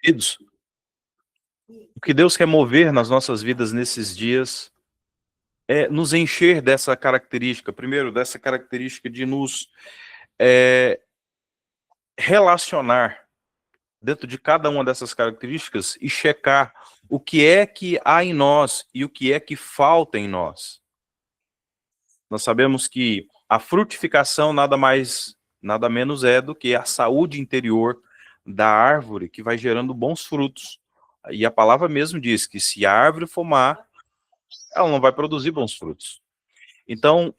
Queridos, o que Deus quer mover nas nossas vidas nesses dias é nos encher dessa característica, primeiro, dessa característica de nos relacionar dentro de cada uma dessas características e checar o que é que há em nós e o que é que falta em nós. Nós sabemos que a frutificação nada menos é do que a saúde interior da árvore que vai gerando bons frutos. E a palavra mesmo diz que se a árvore for má, ela não vai produzir bons frutos. Então,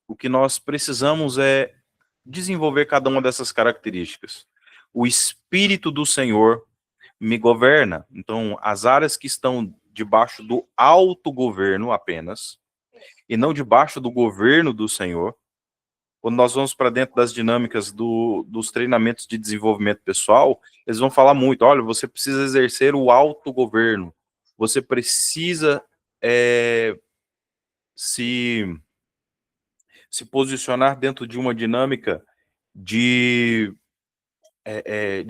o que nós precisamos é desenvolver cada uma dessas características. O Espírito do Senhor me governa. Então, as áreas que estão debaixo do autogoverno apenas, e não debaixo do governo do Senhor, quando nós vamos para dentro das dinâmicas dos treinamentos de desenvolvimento pessoal, eles vão falar muito, olha, você precisa exercer o autogoverno, você precisa se posicionar dentro de uma dinâmica de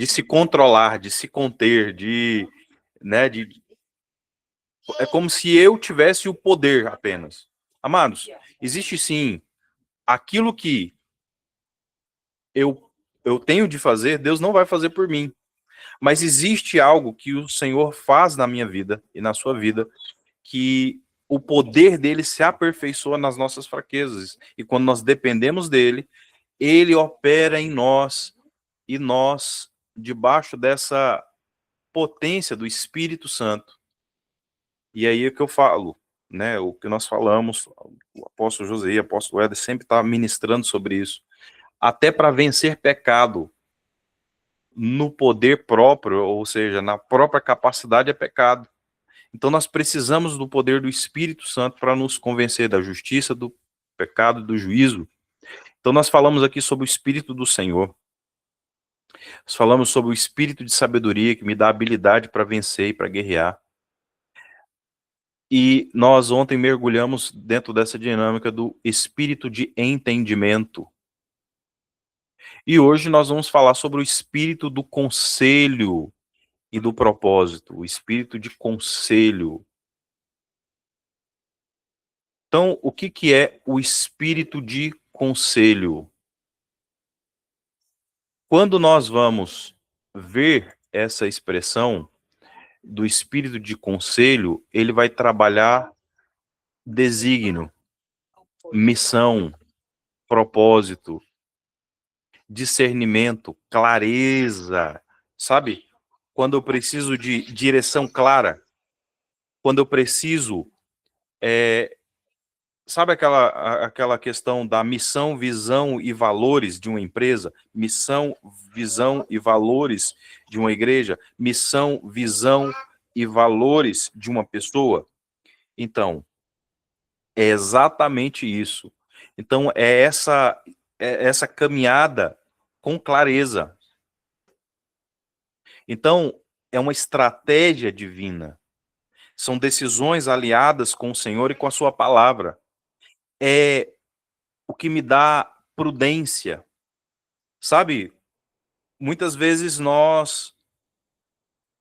se controlar, de se conter, é como se eu tivesse o poder apenas. Amados, existe sim aquilo que eu tenho de fazer, Deus não vai fazer por mim. Mas existe algo que o Senhor faz na minha vida e na sua vida, que o poder dele se aperfeiçoa nas nossas fraquezas. E quando nós dependemos dele, ele opera em nós, e nós, debaixo dessa potência do Espírito Santo. E aí é que eu falo, né? O que nós falamos, o apóstolo José, o apóstolo Éder sempre está ministrando sobre isso. Até para vencer pecado no poder próprio, ou seja, na própria capacidade é pecado. Então nós precisamos do poder do Espírito Santo para nos convencer da justiça, do pecado e do juízo. Então nós falamos aqui sobre o Espírito do Senhor. Nós falamos sobre o Espírito de sabedoria que me dá habilidade para vencer e para guerrear. E nós ontem mergulhamos dentro dessa dinâmica do Espírito de entendimento. E hoje nós vamos falar sobre o Espírito do conselho e do propósito, o Espírito de conselho. Então, o que é o Espírito de conselho? Quando nós vamos ver essa expressão do Espírito de conselho, ele vai trabalhar desígnio, missão, propósito, discernimento, clareza, sabe? Quando eu preciso de direção clara, quando eu preciso, sabe aquela questão da missão, visão e valores de uma empresa? Missão, visão e valores de uma igreja? Missão, visão e valores de uma pessoa? Então, é exatamente isso. Então, é essa caminhada com clareza. Então, é uma estratégia divina. São decisões aliadas com o Senhor e com a sua palavra. É o que me dá prudência. Sabe, muitas vezes nós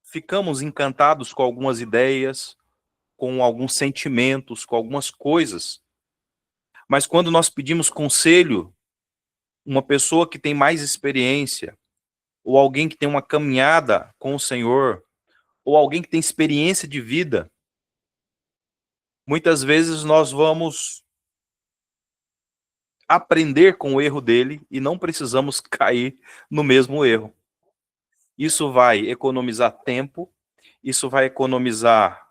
ficamos encantados com algumas ideias, com alguns sentimentos, com algumas coisas. Mas quando nós pedimos conselho, uma pessoa que tem mais experiência, ou alguém que tem uma caminhada com o Senhor, ou alguém que tem experiência de vida, muitas vezes nós vamos aprender com o erro dele e não precisamos cair no mesmo erro. Isso vai economizar tempo, isso vai economizar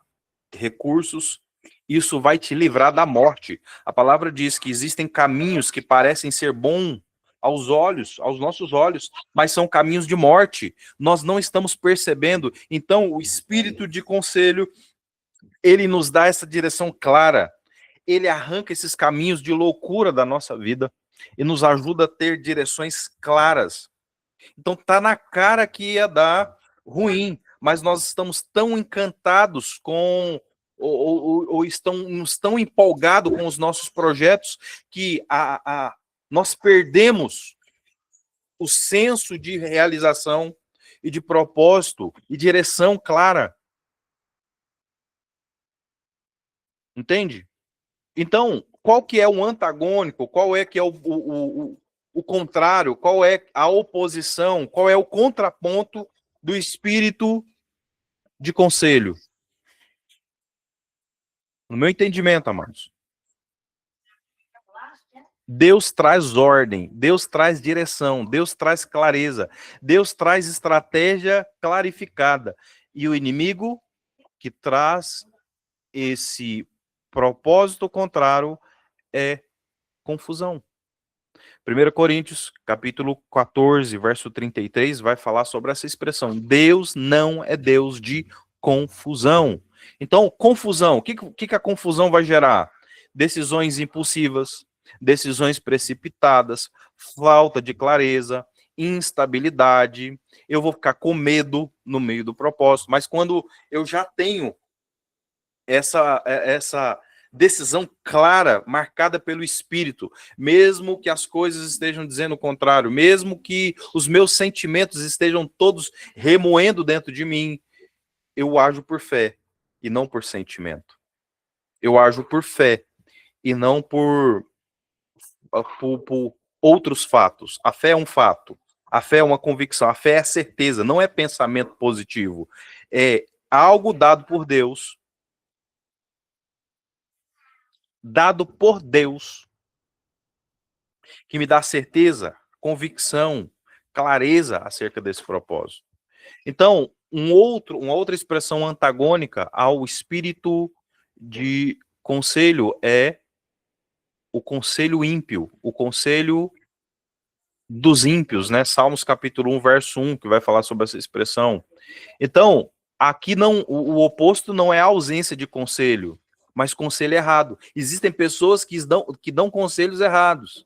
recursos, isso vai te livrar da morte. A palavra diz que existem caminhos que parecem ser bons aos olhos, aos nossos olhos, mas são caminhos de morte. Nós não estamos percebendo. Então, o Espírito de conselho, ele nos dá essa direção clara. Ele arranca esses caminhos de loucura da nossa vida e nos ajuda a ter direções claras. Então, tá na cara que ia dar ruim, mas nós estamos tão encantados com ou estamos tão empolgados com os nossos projetos que nós perdemos o senso de realização, e de propósito e direção clara. Entende? Então, qual que é o antagônico? Qual é que é o contrário? Qual é a oposição? Qual é o contraponto do espírito de conselho? No meu entendimento, amados, Deus traz ordem, Deus traz direção, Deus traz clareza, Deus traz estratégia clarificada. E o inimigo que traz esse propósito contrário é confusão. 1 Coríntios, capítulo 14, verso 33, vai falar sobre essa expressão. Deus não é Deus de confusão. Então, confusão, o que a confusão vai gerar? Decisões impulsivas, decisões precipitadas, falta de clareza, instabilidade, eu vou ficar com medo no meio do propósito. Mas quando eu já tenho essa decisão clara, marcada pelo Espírito, mesmo que as coisas estejam dizendo o contrário, mesmo que os meus sentimentos estejam todos remoendo dentro de mim, eu ajo por fé e não por sentimento. Eu ajo por fé e não por outros fatos. A fé é um fato, a fé é uma convicção, a fé é certeza, não é pensamento positivo. É algo dado por Deus, que me dá certeza, convicção, clareza acerca desse propósito. Então, uma outra expressão antagônica ao espírito de conselho é o conselho ímpio, o conselho dos ímpios, né? Salmos capítulo 1, verso 1, que vai falar sobre essa expressão. Então, aqui não, o oposto não é a ausência de conselho, mas conselho errado. Existem pessoas que dão conselhos errados.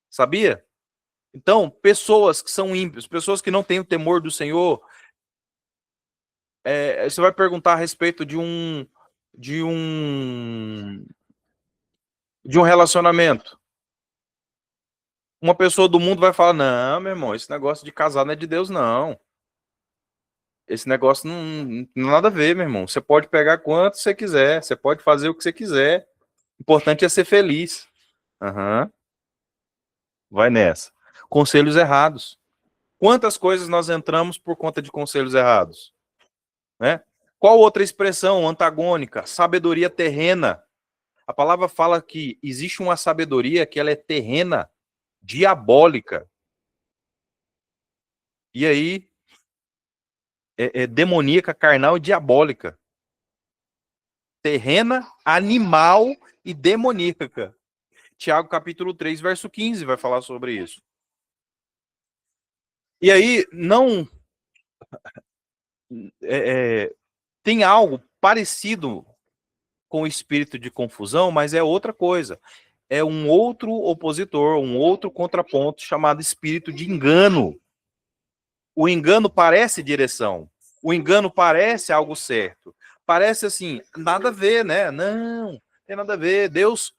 Sabia? Então, pessoas que são ímpios, pessoas que não têm o temor do Senhor, você vai perguntar a respeito de um de um relacionamento. Uma pessoa do mundo vai falar: não, meu irmão, esse negócio de casar não é de Deus, não. Esse negócio não tem nada a ver, meu irmão. Você pode pegar quanto você quiser, você pode fazer o que você quiser. O importante é ser feliz. Uhum. Vai nessa. Conselhos errados. Quantas coisas nós entramos por conta de conselhos errados? Né? Qual outra expressão antagônica? Sabedoria terrena. A palavra fala que existe uma sabedoria que ela é terrena, diabólica. E aí, é demoníaca, carnal e diabólica. Terrena, animal e demoníaca. Tiago capítulo 3, verso 15 vai falar sobre isso. E aí, não... tem algo parecido com o espírito de confusão, mas é outra coisa. É um outro opositor, um outro contraponto chamado espírito de engano. O engano parece direção. O engano parece algo certo. Parece assim, nada a ver, né? Não, tem nada a ver. Deus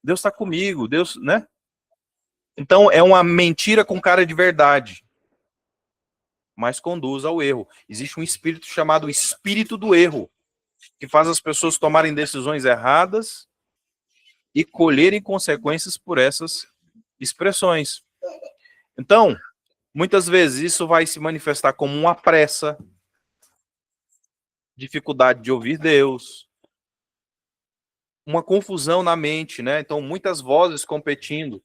Deus está comigo, Deus, né? Então é uma mentira com cara de verdade, mas conduz ao erro. Existe um espírito chamado espírito do erro, que faz as pessoas tomarem decisões erradas e colherem consequências por essas expressões. Então, muitas vezes isso vai se manifestar como uma pressa, dificuldade de ouvir Deus, uma confusão na mente, né? Então, muitas vozes competindo.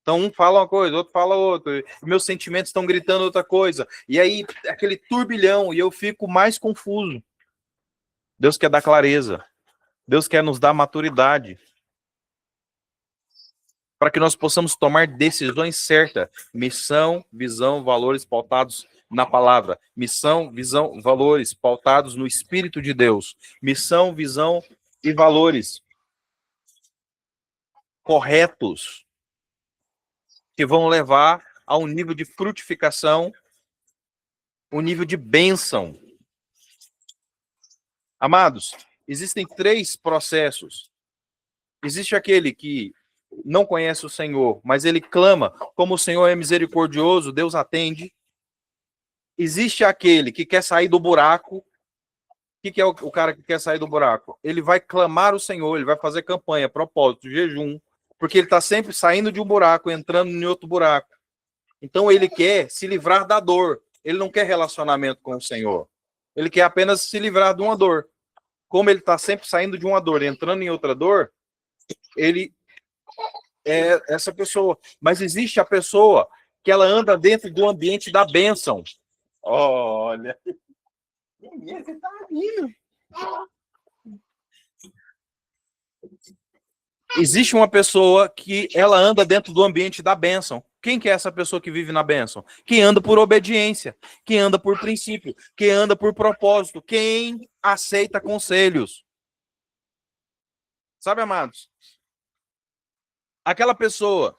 Então, um fala uma coisa, outro fala outra. Meus sentimentos estão gritando outra coisa. E aí, aquele turbilhão, e eu fico mais confuso. Deus quer dar clareza. Deus quer nos dar maturidade. Para que nós possamos tomar decisões certas. Missão, visão, valores pautados na palavra. Missão, visão, valores pautados no Espírito de Deus. Missão, visão e valores corretos que vão levar a um nível de frutificação, um nível de bênção. Amados, existem 3 processos. Existe aquele que não conhece o Senhor, mas ele clama, como o Senhor é misericordioso, Deus atende. Existe aquele que quer sair do buraco. O que é o cara que quer sair do buraco? Ele vai clamar o Senhor, ele vai fazer campanha, propósito, jejum, porque ele está sempre saindo de um buraco, entrando em outro buraco. Então ele quer se livrar da dor. Ele não quer relacionamento com o Senhor. Ele quer apenas se livrar de uma dor. Como ele está sempre saindo de uma dor, entrando em outra dor, ele é essa pessoa. Mas existe a pessoa que ela anda dentro do ambiente da bênção. Olha. Você tá rindo. Existe uma pessoa que ela anda dentro do ambiente da bênção. Quem que é essa pessoa que vive na bênção? Quem anda por obediência, quem anda por princípio, quem anda por propósito, quem aceita conselhos. Sabe, amados? Aquela pessoa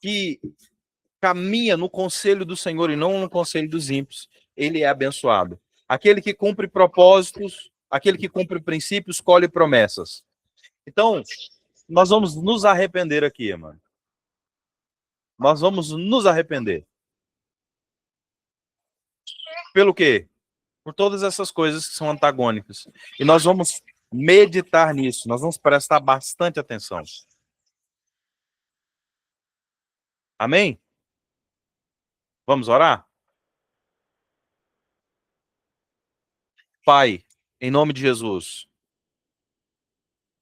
que caminha no conselho do Senhor e não no conselho dos ímpios, ele é abençoado. Aquele que cumpre propósitos, aquele que cumpre princípios, colhe promessas. Então, nós vamos nos arrepender aqui, mano. Nós vamos nos arrepender. Pelo quê? Por todas essas coisas que são antagônicas. E nós vamos meditar nisso, nós vamos prestar bastante atenção. Amém? Vamos orar? Pai, em nome de Jesus,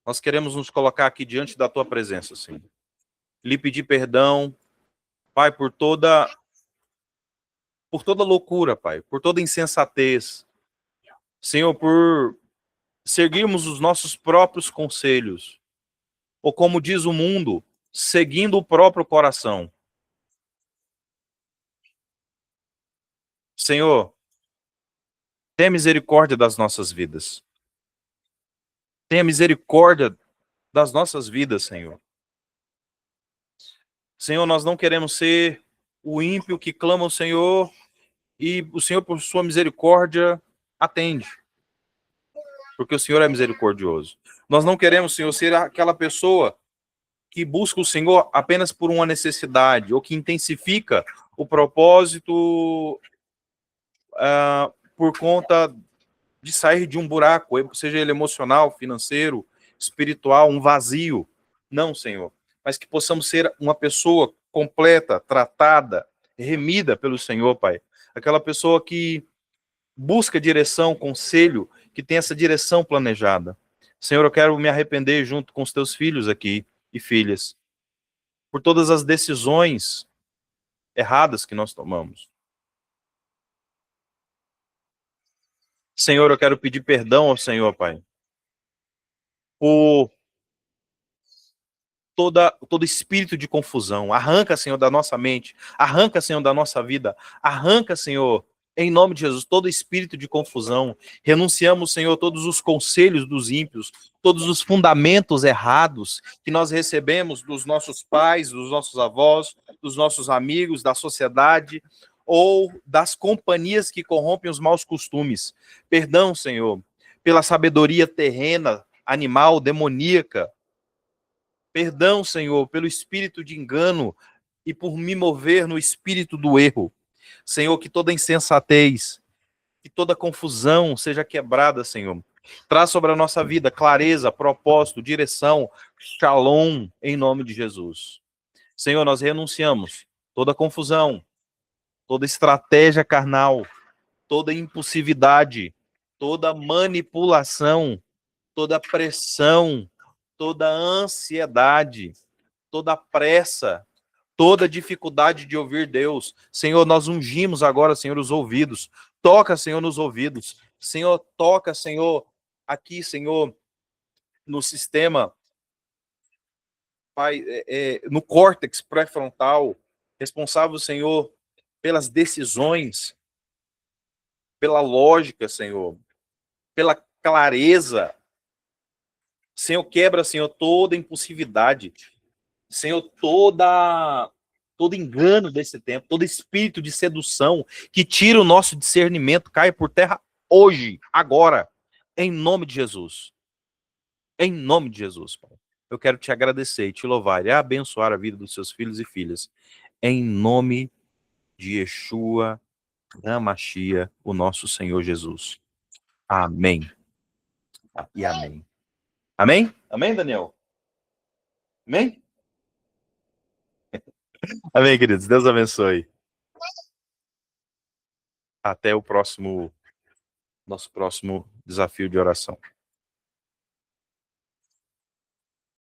nós queremos nos colocar aqui diante da tua presença, Senhor. Lhe pedir perdão, Pai, por toda loucura, Pai, por toda insensatez. Senhor, por seguirmos os nossos próprios conselhos, ou como diz o mundo, seguindo o próprio coração. Senhor, tenha misericórdia das nossas vidas. Tenha misericórdia das nossas vidas, Senhor. Senhor, nós não queremos ser o ímpio que clama ao Senhor e o Senhor, por sua misericórdia, atende. Porque o Senhor é misericordioso. Nós não queremos, Senhor, ser aquela pessoa que busca o Senhor apenas por uma necessidade ou que intensifica o propósito por conta de sair de um buraco, seja ele emocional, financeiro, espiritual, um vazio. Não, Senhor. Mas que possamos ser uma pessoa completa, tratada, remida pelo Senhor, Pai. Aquela pessoa que busca direção, conselho, que tem essa direção planejada. Senhor, eu quero me arrepender junto com os teus filhos aqui e filhas, por todas as decisões erradas que nós tomamos. Senhor, eu quero pedir perdão ao Senhor, Pai, por todo espírito de confusão. Arranca, Senhor, da nossa mente. Arranca, Senhor, da nossa vida. Arranca, Senhor, em nome de Jesus, todo espírito de confusão. Renunciamos, Senhor, todos os conselhos dos ímpios, todos os fundamentos errados que nós recebemos dos nossos pais, dos nossos avós, dos nossos amigos, da sociedade ou das companhias que corrompem os maus costumes. Perdão, Senhor, pela sabedoria terrena, animal, demoníaca. Perdão, Senhor, pelo espírito de engano e por me mover no espírito do erro. Senhor, que toda insensatez, que toda confusão seja quebrada, Senhor. Traz sobre a nossa vida clareza, propósito, direção, shalom, em nome de Jesus. Senhor, nós renunciamos toda confusão, toda estratégia carnal, toda impulsividade, toda manipulação, toda pressão, toda ansiedade, toda pressa, toda dificuldade de ouvir Deus. Senhor, nós ungimos agora, Senhor, os ouvidos. Toca, Senhor, nos ouvidos. Senhor, toca, Senhor, aqui, Senhor, no sistema, Pai, no córtex pré-frontal, responsável, Senhor, pelas decisões, pela lógica, Senhor, pela clareza. Senhor, quebra, Senhor, toda impulsividade. Senhor, todo engano desse tempo, todo espírito de sedução que tira o nosso discernimento, cai por terra hoje, agora, em nome de Jesus. Em nome de Jesus, Pai. eu quero te agradecer e te louvar e abençoar a vida dos seus filhos e filhas. Em nome de Yeshua HaMashiach, o nosso Senhor Jesus. Amém. E amém. Amém? Amém, Daniel? Amém? Amém, queridos. Deus abençoe. Até o nosso próximo desafio de oração.